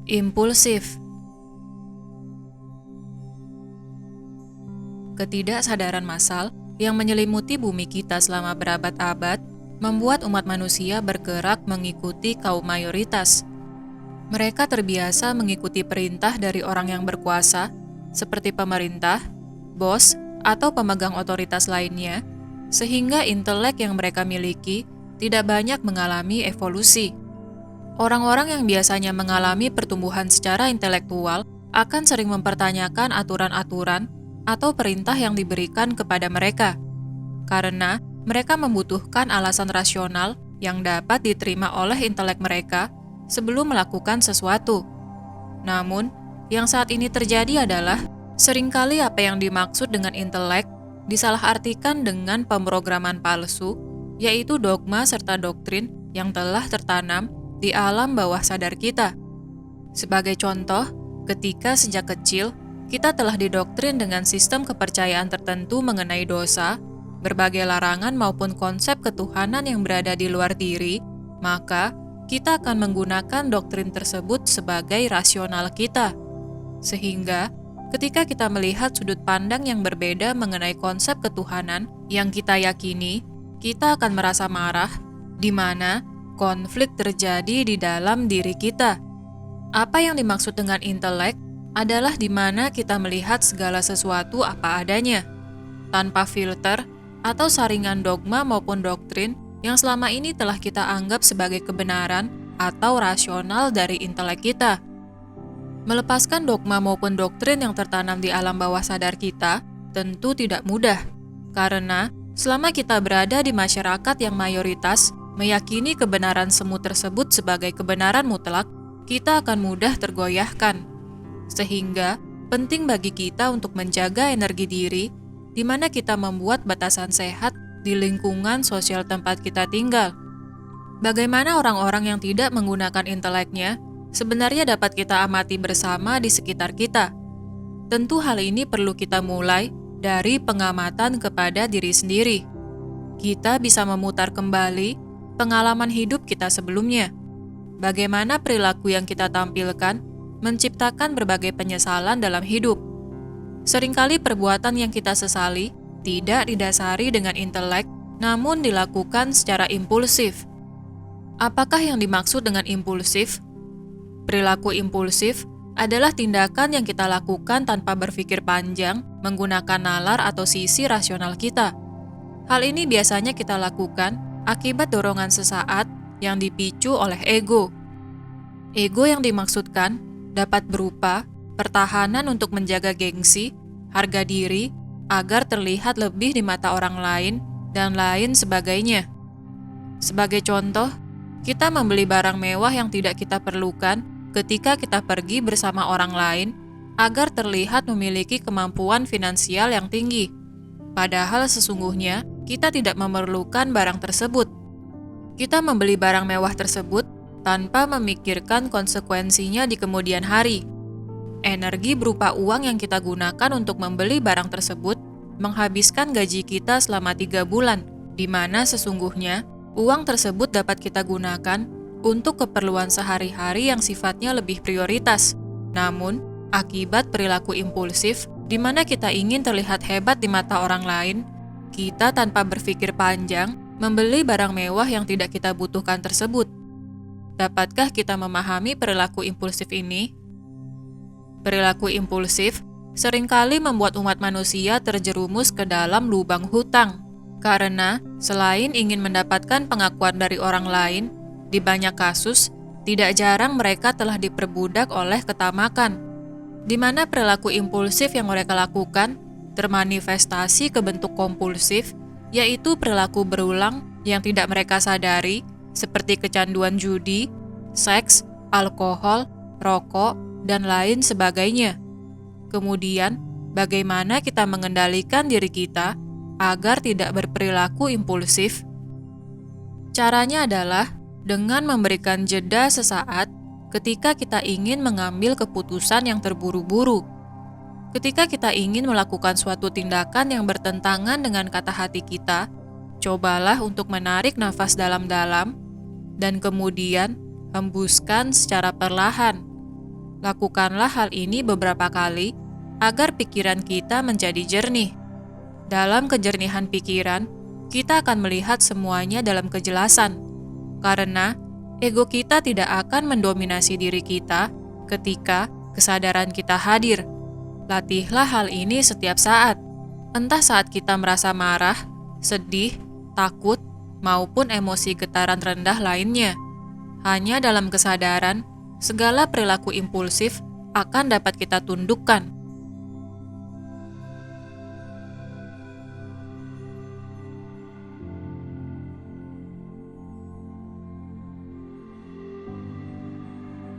Impulsif. Ketidaksadaran massal yang menyelimuti bumi kita selama berabad-abad membuat umat manusia bergerak mengikuti kaum mayoritas. Mereka terbiasa mengikuti perintah dari orang yang berkuasa, seperti pemerintah, bos, atau pemegang otoritas lainnya, sehingga intelek yang mereka miliki tidak banyak mengalami evolusi. Orang-orang yang biasanya mengalami pertumbuhan secara intelektual akan sering mempertanyakan aturan-aturan atau perintah yang diberikan kepada mereka, karena mereka membutuhkan alasan rasional yang dapat diterima oleh intelek mereka sebelum melakukan sesuatu. Namun, yang saat ini terjadi adalah seringkali apa yang dimaksud dengan intelek disalahartikan dengan pemrograman palsu, yaitu dogma serta doktrin yang telah tertanam di alam bawah sadar kita. Sebagai contoh, ketika sejak kecil kita telah didoktrin dengan sistem kepercayaan tertentu mengenai dosa, berbagai larangan maupun konsep ketuhanan yang berada di luar diri, maka kita akan menggunakan doktrin tersebut sebagai rasional kita. Sehingga, ketika kita melihat sudut pandang yang berbeda mengenai konsep ketuhanan yang kita yakini, kita akan merasa marah, di mana konflik terjadi di dalam diri kita. Apa yang dimaksud dengan intelek adalah di mana kita melihat segala sesuatu apa adanya, tanpa filter atau saringan dogma maupun doktrin yang selama ini telah kita anggap sebagai kebenaran atau rasional dari intelek kita. Melepaskan dogma maupun doktrin yang tertanam di alam bawah sadar kita tentu tidak mudah, karena selama kita berada di masyarakat yang mayoritas meyakini kebenaran semu tersebut sebagai kebenaran mutlak, kita akan mudah tergoyahkan. Sehingga, penting bagi kita untuk menjaga energi diri, di mana kita membuat batasan sehat di lingkungan sosial tempat kita tinggal. Bagaimana orang-orang yang tidak menggunakan inteleknya sebenarnya dapat kita amati bersama di sekitar kita. Tentu hal ini perlu kita mulai dari pengamatan kepada diri sendiri. Kita bisa memutar kembali pengalaman hidup kita sebelumnya. Bagaimana perilaku yang kita tampilkan menciptakan berbagai penyesalan dalam hidup. Seringkali perbuatan yang kita sesali tidak didasari dengan intelek, namun dilakukan secara impulsif. Apakah yang dimaksud dengan impulsif? Perilaku impulsif adalah tindakan yang kita lakukan tanpa berpikir panjang menggunakan nalar atau sisi rasional kita. Hal ini biasanya kita lakukan akibat dorongan sesaat yang dipicu oleh ego. Ego yang dimaksudkan dapat berupa pertahanan untuk menjaga gengsi, harga diri, agar terlihat lebih di mata orang lain, dan lain sebagainya. Sebagai contoh, kita membeli barang mewah yang tidak kita perlukan ketika kita pergi bersama orang lain agar terlihat memiliki kemampuan finansial yang tinggi. Padahal sesungguhnya kita tidak memerlukan barang tersebut. Kita membeli barang mewah tersebut tanpa memikirkan konsekuensinya di kemudian hari. Energi berupa uang yang kita gunakan untuk membeli barang tersebut menghabiskan gaji kita selama 3 bulan, di mana sesungguhnya uang tersebut dapat kita gunakan untuk keperluan sehari-hari yang sifatnya lebih prioritas. Namun, akibat perilaku impulsif, di mana kita ingin terlihat hebat di mata orang lain, kita tanpa berpikir panjang membeli barang mewah yang tidak kita butuhkan tersebut. Dapatkah kita memahami perilaku impulsif ini? Perilaku impulsif seringkali membuat umat manusia terjerumus ke dalam lubang hutang, karena selain ingin mendapatkan pengakuan dari orang lain, di banyak kasus, tidak jarang mereka telah diperbudak oleh ketamakan, di mana perilaku impulsif yang mereka lakukan termanifestasi ke bentuk kompulsif, yaitu perilaku berulang yang tidak mereka sadari, seperti kecanduan judi, seks, alkohol, rokok, dan lain sebagainya. Kemudian, bagaimana kita mengendalikan diri kita agar tidak berperilaku impulsif? Caranya adalah dengan memberikan jeda sesaat ketika kita ingin mengambil keputusan yang terburu-buru. Ketika kita ingin melakukan suatu tindakan yang bertentangan dengan kata hati kita, cobalah untuk menarik nafas dalam-dalam dan kemudian hembuskan secara perlahan. Lakukanlah hal ini beberapa kali agar pikiran kita menjadi jernih. Dalam kejernihan pikiran, kita akan melihat semuanya dalam kejelasan, karena ego kita tidak akan mendominasi diri kita ketika kesadaran kita hadir. Latihlah hal ini setiap saat, entah saat kita merasa marah, sedih, takut, maupun emosi getaran rendah lainnya. Hanya dalam kesadaran, segala perilaku impulsif akan dapat kita tundukkan.